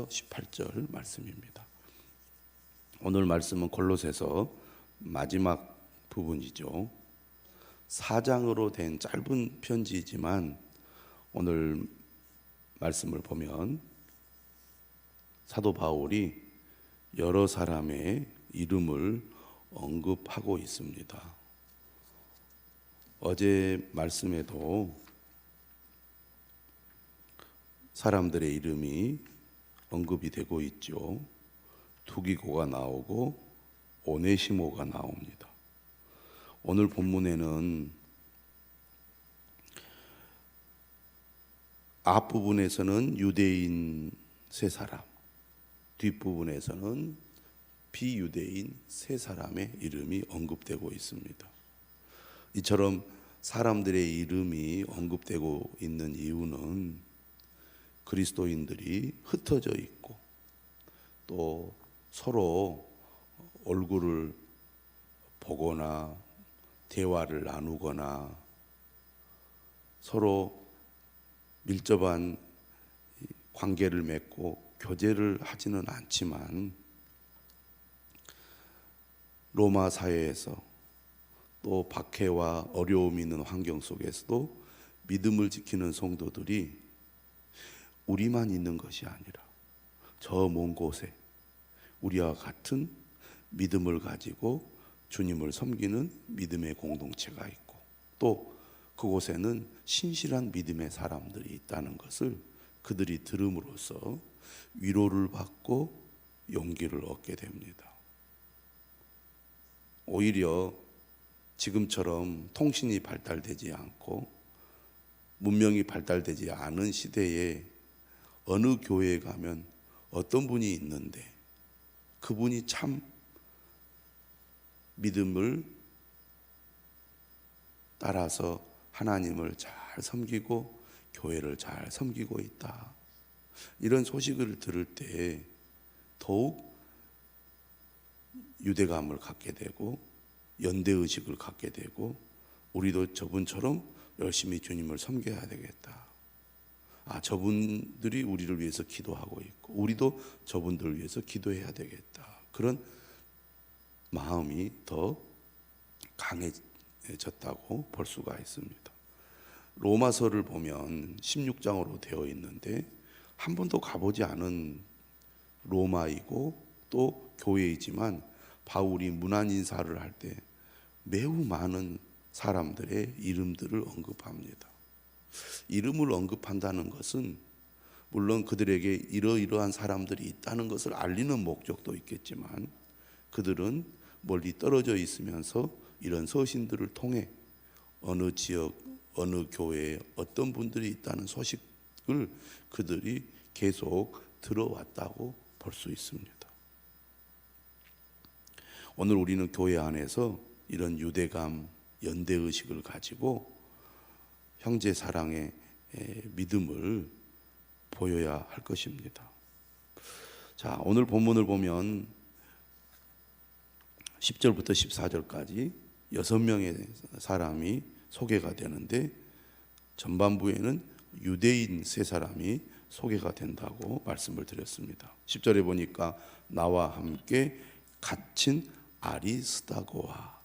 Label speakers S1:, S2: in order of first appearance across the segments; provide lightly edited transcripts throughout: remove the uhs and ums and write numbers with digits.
S1: 18절 말씀입니다. 오늘 말씀은 골로새서 마지막 부분이죠. 4장으로 된 짧은 편지이지만 오늘 말씀을 보면 사도 바울이 여러 사람의 이름을 언급하고 있습니다. 어제 말씀에도 사람들의 이름이 언급이 되고 있죠. 투기고가 나오고 오네시모가 나옵니다. 오늘 본문에는 앞부분에서는 유대인 세 사람, 뒷부분에서는 비유대인 세 사람의 이름이 언급되고 있습니다. 이처럼 사람들의 이름이 언급되고 있는 이유는 그리스도인들이 흩어져 있고 또 서로 얼굴을 보거나 대화를 나누거나 서로 밀접한 관계를 맺고 교제를 하지는 않지만 로마 사회에서 또 박해와 어려움이 있는 환경 속에서도 믿음을 지키는 성도들이 우리만 있는 것이 아니라 저 먼 곳에 우리와 같은 믿음을 가지고 주님을 섬기는 믿음의 공동체가 있고 또 그곳에는 신실한 믿음의 사람들이 있다는 것을 그들이 들음으로써 위로를 받고 용기를 얻게 됩니다. 오히려 지금처럼 통신이 발달되지 않고 문명이 발달되지 않은 시대에 어느 교회에 가면 어떤 분이 있는데 그분이 참 믿음을 따라서 하나님을 잘 섬기고 교회를 잘 섬기고 있다. 이런 소식을 들을 때 더욱 유대감을 갖게 되고 연대의식을 갖게 되고 우리도 저분처럼 열심히 주님을 섬겨야 되겠다. 저분들이 우리를 위해서 기도하고 있고 우리도 저분들을 위해서 기도해야 되겠다. 그런 마음이 더 강해졌다고 볼 수가 있습니다. 로마서를 보면 16장으로 되어 있는데 한 번도 가보지 않은 로마이고 또 교회이지만 바울이 문안 인사를 할 때 매우 많은 사람들의 이름들을 언급합니다. 이름을 언급한다는 것은 물론 그들에게 이러이러한 사람들이 있다는 것을 알리는 목적도 있겠지만 그들은 멀리 떨어져 있으면서 이런 서신들을 통해 어느 지역, 어느 교회에 어떤 분들이 있다는 소식을 그들이 계속 들어왔다고 볼 수 있습니다. 오늘 우리는 교회 안에서 이런 유대감, 연대의식을 가지고 형제 사랑의 믿음을 보여야 할 것입니다. 자, 오늘 본문을 보면 10절부터 14절까지 6명의 사람이 소개가 되는데 전반부에는 유대인 3사람이 소개가 된다고 말씀을 드렸습니다. 10절에 보니까 나와 함께 갇힌 아리스다고와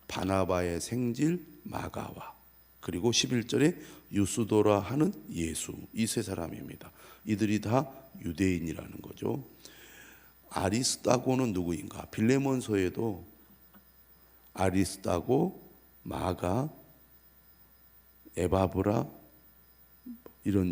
S1: 바나바의 생질 마가와 그리고 11절에 유스도라 하는 예수, 이 3사람입니다. 이들이 다 유대인이라는 거죠. 아리스다고는 누구인가? 빌레몬서에도 아리스다고, 마가, 에바브라 이런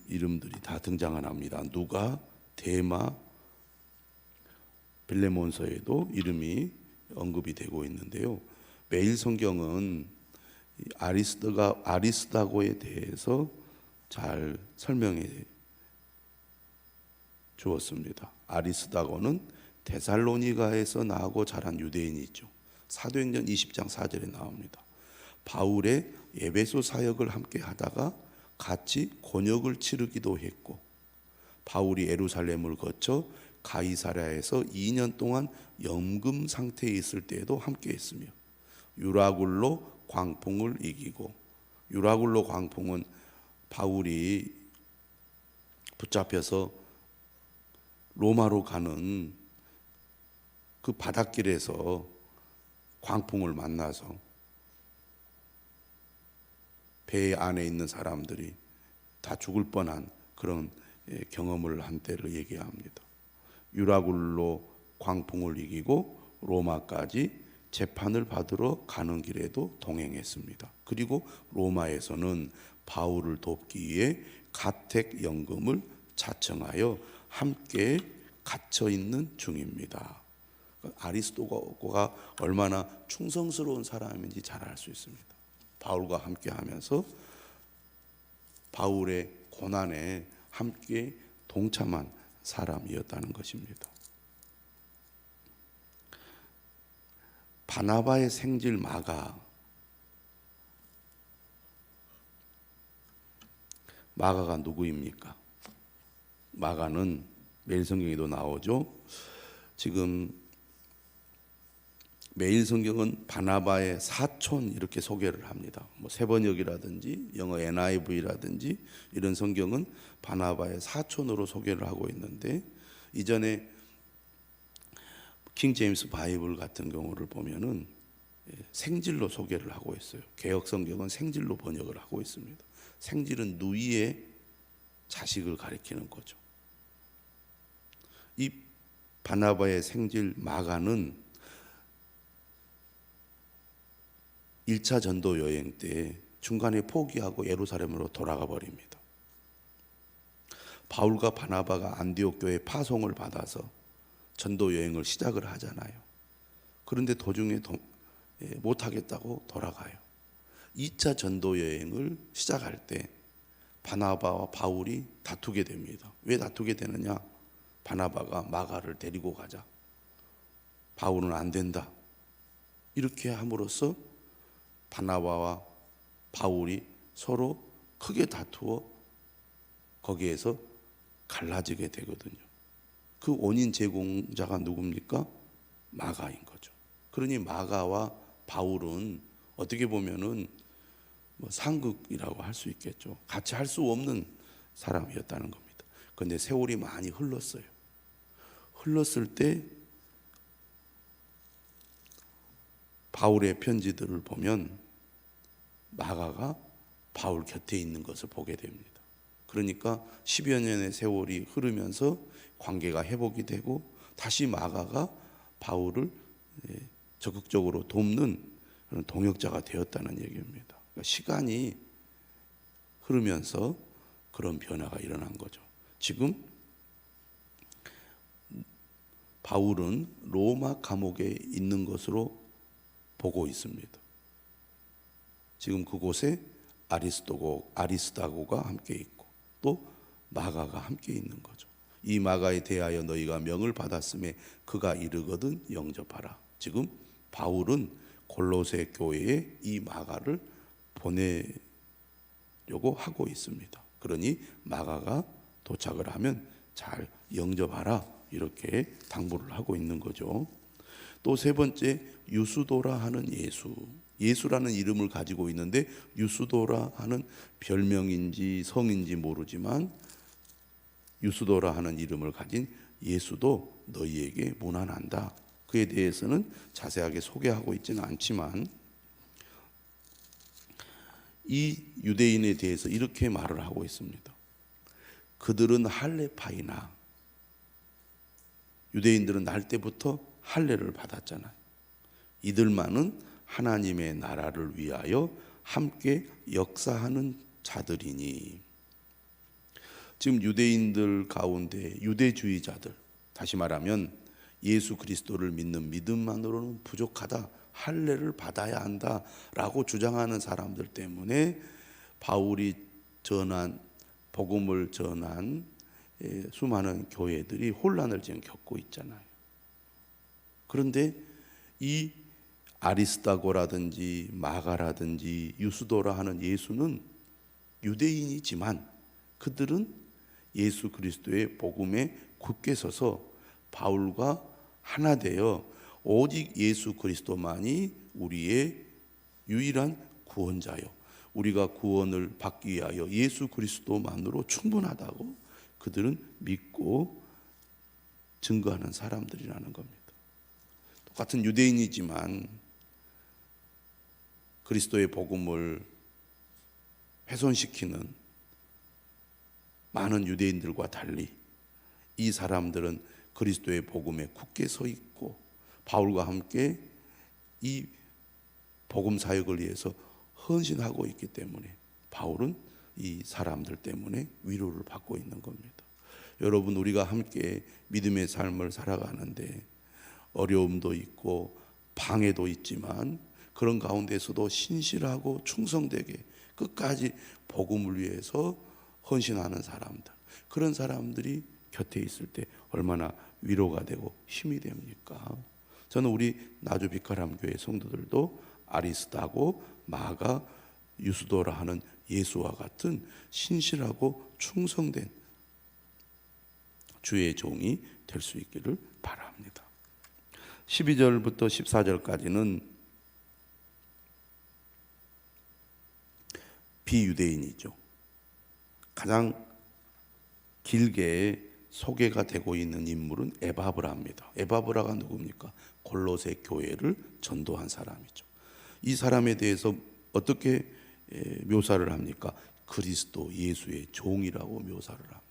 S1: 이름들이 다 등장을 합니다. 누가, 데마, 빌레몬서에도 이름이 언급이 되고 있는데요. 매일 성경은 아리스다고에 대해서 잘 설명해 주었습니다. 아리스다고는 데살로니가에서 나고 자란 유대인이죠. 사도행전 20장 4절에 나옵니다. 바울의 에베소 사역을 함께 하다가 같이 곤역을 치르기도 했고 바울이 예루살렘을 거쳐 가이사랴에서 2년 동안 연금 상태에 있을 때에도 함께 했으며 유라굴로 광풍을 이기고, 유라굴로 광풍은 바울이 붙잡혀서 로마로 가는 그 바닷길에서 광풍을 만나서 배 안에 있는 사람들이 다 죽을 뻔한 그런 경험을 한 때를 얘기합니다. 유라굴로 광풍을 이기고 로마까지 재판을 받으러 가는 길에도 동행했습니다. 그리고 로마에서는 바울을 돕기 위해 가택연금을 자청하여 함께 갇혀 있는 중입니다. 아리스도고가 얼마나 충성스러운 사람인지 잘 알 수 있습니다. 바울과 함께 하면서 바울의 고난에 함께 동참한 사람이었다는 것입니다. 바나바의 생질 마가가 누구입니까? 마가는 매일 성경에도 나오죠. 지금 매일 성경은 바나바의 사촌 이렇게 소개를 합니다. 뭐 세번역이라든지 영어 NIV라든지 이런 성경은 바나바의 사촌으로 소개를 하고 있는데, 이전에 킹 제임스 바이블 같은 경우를 보면은 생질로 소개를 하고 있어요. 개역 성경은 생질로 번역을 하고 있습니다. 생질은 누이의 자식을 가리키는 거죠. 이 바나바의 생질 마가는 1차 전도 여행 때 중간에 포기하고 예루살렘으로 돌아가 버립니다. 바울과 바나바가 안디옥 교회 파송을 받아서 전도 여행을 시작을 하잖아요. 그런데 도중에 못하겠다고 돌아가요. 2차 전도 여행을 시작할 때 바나바와 바울이 다투게 됩니다. 왜 다투게 되느냐? 바나바가 마가를 데리고 가자, 바울은 안 된다, 이렇게 함으로써 바나바와 바울이 서로 크게 다투어 거기에서 갈라지게 되거든요. 그 원인 제공자가 누굽니까? 마가인 거죠. 그러니 마가와 바울은 어떻게 보면은 상극이라고 할 수 있겠죠. 같이 할 수 없는 사람이었다는 겁니다. 그런데 세월이 많이 흘렀어요. 흘렀을 때 바울의 편지들을 보면 마가가 바울 곁에 있는 것을 보게 됩니다. 그러니까 10여 년의 세월이 흐르면서 관계가 회복이 되고 다시 마가가 바울을 적극적으로 돕는 그런 동역자가 되었다는 얘기입니다. 그러니까 시간이 흐르면서 그런 변화가 일어난 거죠. 지금 바울은 로마 감옥에 있는 것으로 보고 있습니다. 지금 그곳에 아리스다고가 함께 있고 또 마가가 함께 있는 거죠. 이 마가에 대하여 너희가 명을 받았음에 그가 이르거든 영접하라. 지금 바울은 골로새 교회에 이 마가를 보내려고 하고 있습니다. 그러니 마가가 도착을 하면 잘 영접하라, 이렇게 당부를 하고 있는 거죠. 또 세 번째, 유수도라 하는 예수라는 이름을 가지고 있는데 유수도라 하는 별명인지 성인지 모르지만 유수도라 하는 이름을 가진 예수도 너희에게 문안한다. 그에 대해서는 자세하게 소개하고 있지는 않지만 이 유대인에 대해서 이렇게 말을 하고 있습니다. 그들은 할례파이나, 유대인들은 날 때부터 할례를 받았잖아요. 이들만은 하나님의 나라를 위하여 함께 역사하는 자들이니. 지금 유대인들 가운데 유대주의자들, 다시 말하면 예수 그리스도를 믿는 믿음만으로는 부족하다, 할례를 받아야 한다라고 주장하는 사람들 때문에 바울이 전한 복음을 전한 수많은 교회들이 혼란을 지금 겪고 있잖아요. 그런데 이 아리스다고라든지 마가라든지 유수도라 하는 예수는 유대인이지만 그들은 예수 그리스도의 복음에 굳게 서서 바울과 하나 되어 오직 예수 그리스도만이 우리의 유일한 구원자요, 우리가 구원을 받기 위하여 예수 그리스도만으로 충분하다고 그들은 믿고 증거하는 사람들이라는 겁니다. 똑같은 유대인이지만 그리스도의 복음을 훼손시키는 많은 유대인들과 달리 이 사람들은 그리스도의 복음에 굳게 서 있고 바울과 함께 이 복음 사역을 위해서 헌신하고 있기 때문에 바울은 이 사람들 때문에 위로를 받고 있는 겁니다. 여러분, 우리가 함께 믿음의 삶을 살아가는데 어려움도 있고 방해도 있지만 그런 가운데서도 신실하고 충성되게 끝까지 복음을 위해서 헌신하는 사람들, 그런 사람들이 곁에 있을 때 얼마나 위로가 되고 힘이 됩니까? 저는 우리 나주 비카람 교회 성도들도 아리스다고 마가 유스도라 하는 예수와 같은 신실하고 충성된 주의 종이 될 수 있기를 바랍니다. 12절부터 14절까지는 비유대인이죠. 가장 길게 소개가 되고 있는 인물은 에바브라입니다. 에바브라가 누굽니까? 골로새 교회를 전도한 사람이죠. 이 사람에 대해서 어떻게 묘사를 합니까? 그리스도 예수의 종이라고 묘사를 합니다.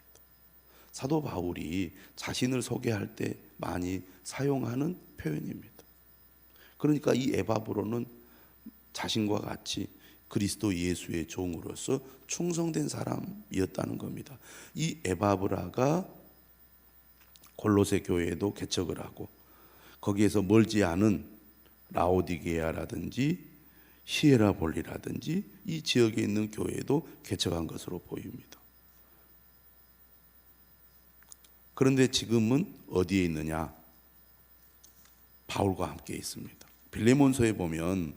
S1: 사도 바울이 자신을 소개할 때 많이 사용하는 표현입니다. 그러니까 이 에바브로는 자신과 같이 그리스도 예수의 종으로서 충성된 사람이었다는 겁니다. 이 에바브라가 골로새 교회에도 개척을 하고 거기에서 멀지 않은 라오디게아라든지 히에라볼리라든지 이 지역에 있는 교회도 개척한 것으로 보입니다. 그런데 지금은 어디에 있느냐? 바울과 함께 있습니다. 빌레몬서에 보면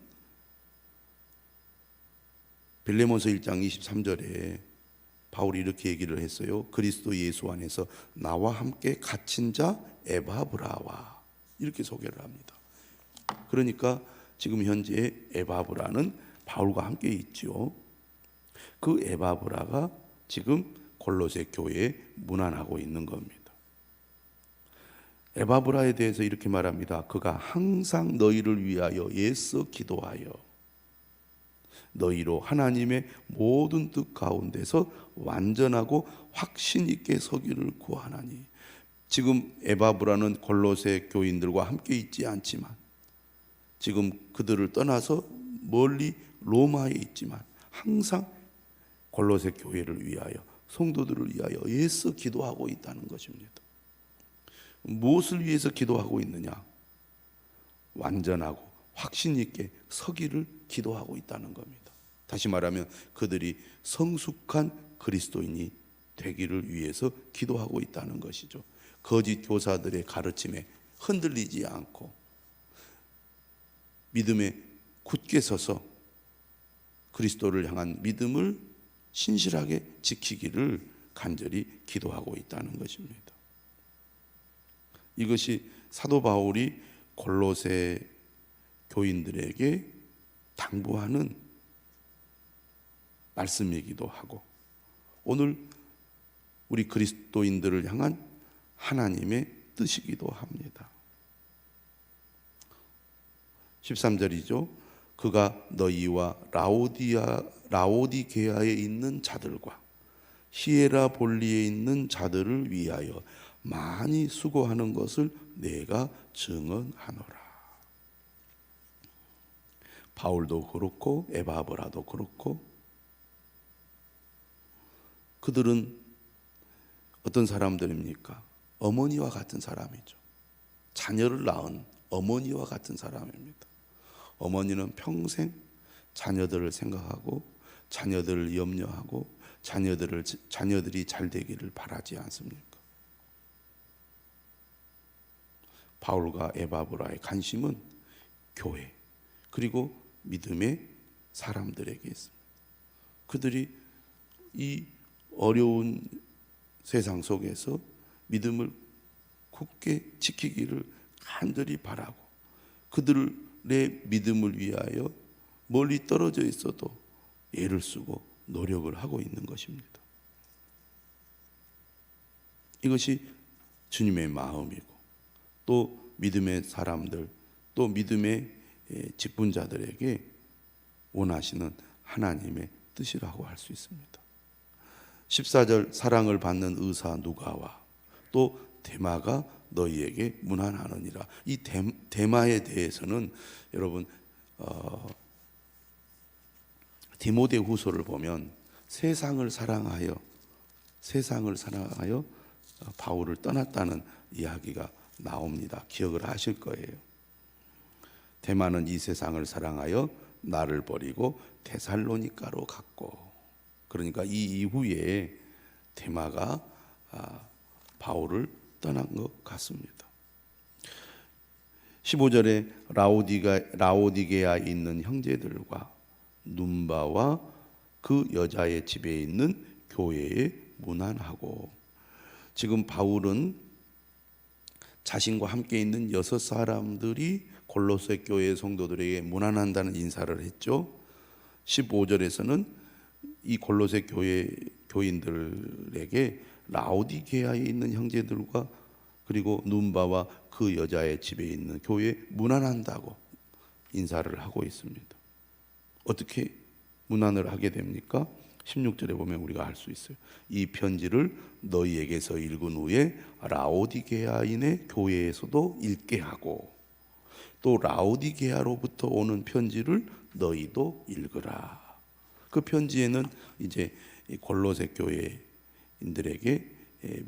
S1: 빌레몬서 1장 23절에 바울이 이렇게 얘기를 했어요. 그리스도 예수 안에서 나와 함께 갇힌 자 에바브라와 이렇게 소개를 합니다. 그러니까 지금 현재 에바브라는 바울과 함께 있죠. 그 에바브라가 지금 골로새 교회에 문안하고 있는 겁니다. 에바브라에 대해서 이렇게 말합니다. 그가 항상 너희를 위하여 애써 기도하여 너희로 하나님의 모든 뜻 가운데서 완전하고 확신 있게 서기를 구하나니. 지금 에바브라는 골로새 교인들과 함께 있지 않지만 지금 그들을 떠나서 멀리 로마에 있지만 항상 골로새 교회를 위하여 성도들을 위하여 애써 기도하고 있다는 것입니다. 무엇을 위해서 기도하고 있느냐? 완전하고 확신 있게 서기를 기도하고 있다는 겁니다. 다시 말하면 그들이 성숙한 그리스도인이 되기를 위해서 기도하고 있다는 것이죠. 거짓 교사들의 가르침에 흔들리지 않고 믿음에 굳게 서서 그리스도를 향한 믿음을 신실하게 지키기를 간절히 기도하고 있다는 것입니다. 이것이 사도 바울이 골로새 교인들에게 당부하는 말씀이기도 하고 오늘 우리 그리스도인들을 향한 하나님의 뜻이기도 합니다. 13절이죠. 그가 너희와 라오디게아에 있는 자들과 히에라볼리에 있는 자들을 위하여 많이 수고하는 것을 내가 증언하노라. 바울도 그렇고 에바브라도 그렇고 그들은 어떤 사람들입니까? 어머니와 같은 사람이죠. 자녀를 낳은 어머니와 같은 사람입니다. 어머니는 평생 자녀들을 생각하고 자녀들을 염려하고 자녀들이 잘 되기를 바라지 않습니까? 바울과 에바브라의 관심은 교회 그리고 믿음의 사람들에게 있습니다. 그들이 이 어려운 세상 속에서 믿음을 굳게 지키기를 간절히 바라고 그들의 믿음을 위하여 멀리 떨어져 있어도 애를 쓰고 노력을 하고 있는 것입니다. 이것이 주님의 마음이고 또 믿음의 사람들, 또 믿음의 직분자들에게 원하시는 하나님의 뜻이라고 할 수 있습니다. 14절 사랑을 받는 의사 누가와 또 데마가 너희에게 문안하느니라. 이 데마에 대해서는 여러분 디모데후서를 보면 세상을 사랑하여 바울을 떠났다는 이야기가 나옵니다. 기억을 하실 거예요. 데마는 이 세상을 사랑하여 나를 버리고 데살로니가로 갔고, 그러니까 이 이후에 데마가 바울을 떠난 것 같습니다. 15절에 라오디게아에 있는 형제들과 눈바와 그 여자의 집에 있는 교회에 문안하고, 지금 바울은 자신과 함께 있는 6사람들이 골로새 교회 성도들에게 문안한다는 인사를 했죠. 15절에서는 이 골로새 교회 교인들에게 라오디게아에 있는 형제들과 그리고 눈바와 그 여자의 집에 있는 교회에 문안한다고 인사를 하고 있습니다. 어떻게 문안을 하게 됩니까? 16절에 보면 우리가 알 수 있어요. 이 편지를 너희에게서 읽은 후에 라오디게아인의 교회에서도 읽게 하고, 또 라오디게아로부터 오는 편지를 너희도 읽으라. 그 편지에는 이제 골로새 교회인들에게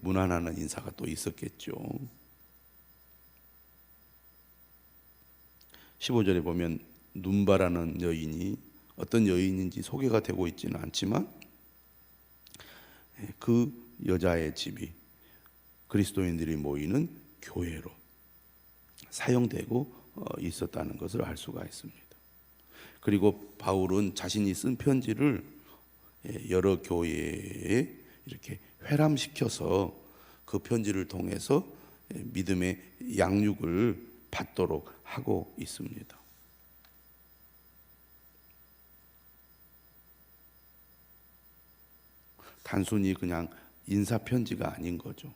S1: 문안하는 인사가 또 있었겠죠. 15절에 보면 눈바라는 여인이 어떤 여인인지 소개가 되고 있지는 않지만 그 여자의 집이 그리스도인들이 모이는 교회로 사용되고 있었다는 것을 알 수가 있습니다. 그리고 바울은 자신이 쓴 편지를 여러 교회에 이렇게 회람시켜서 그 편지를 통해서 믿음의 양육을 받도록 하고 있습니다. 단순히 그냥 인사편지가 아닌 거죠.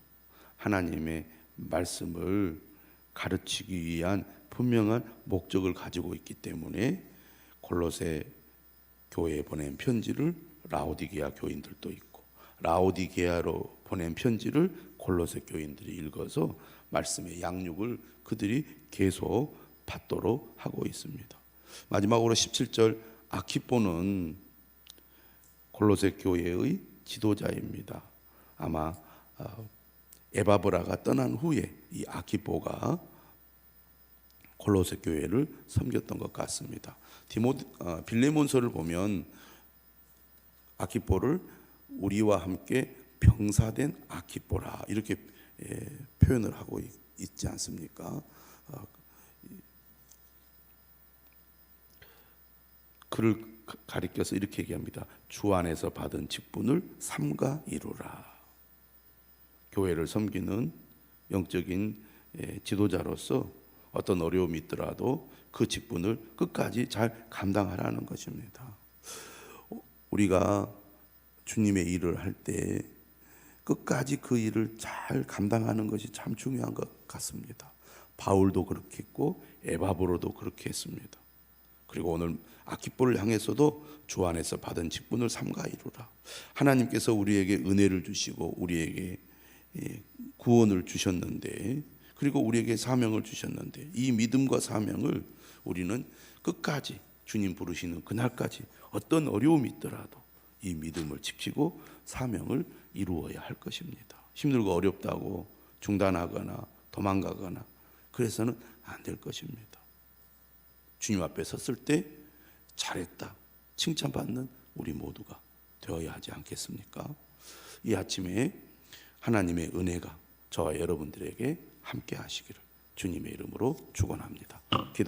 S1: 하나님의 말씀을 가르치기 위한 분명한 목적을 가지고 있기 때문에 골로새 교회에 보낸 편지를 라오디게아 교인들도 있고, 라오디게아로 보낸 편지를 골로새 교인들이 읽어서 말씀의 양육을 그들이 계속 받도록 하고 있습니다. 마지막으로 17절 아키포는 골로새 교회의 지도자입니다. 아마 에바브라가 떠난 후에 이 아키포가 골로새 교회를 섬겼던 것 같습니다. 빌레몬서를 보면 아키포를 우리와 함께 병사된 아키포라 이렇게 표현을 하고 있지 않습니까? 그를 가리켜서 이렇게 얘기합니다. 주 안에서 받은 직분을 삼가 이루라. 교회를 섬기는 영적인 지도자로서 어떤 어려움이 있더라도 그 직분을 끝까지 잘 감당하라는 것입니다. 우리가 주님의 일을 할 때 끝까지 그 일을 잘 감당하는 것이 참 중요한 것 같습니다. 바울도 그렇게 했고 에바브로도 그렇게 했습니다. 그리고 오늘 아키포를 향해서도 주 안에서 받은 직분을 삼가 이루라. 하나님께서 우리에게 은혜를 주시고 우리에게 구원을 주셨는데, 그리고 우리에게 사명을 주셨는데, 이 믿음과 사명을 우리는 끝까지 주님 부르시는 그날까지 어떤 어려움이 있더라도 이 믿음을 지키고 사명을 이루어야 할 것입니다. 힘들고 어렵다고 중단하거나 도망가거나 그래서는 안 될 것입니다. 주님 앞에 섰을 때 잘했다 칭찬받는 우리 모두가 되어야 하지 않겠습니까? 이 아침에 하나님의 은혜가 저와 여러분들에게 함께 하시기를 주님의 이름으로 축원합니다. 기도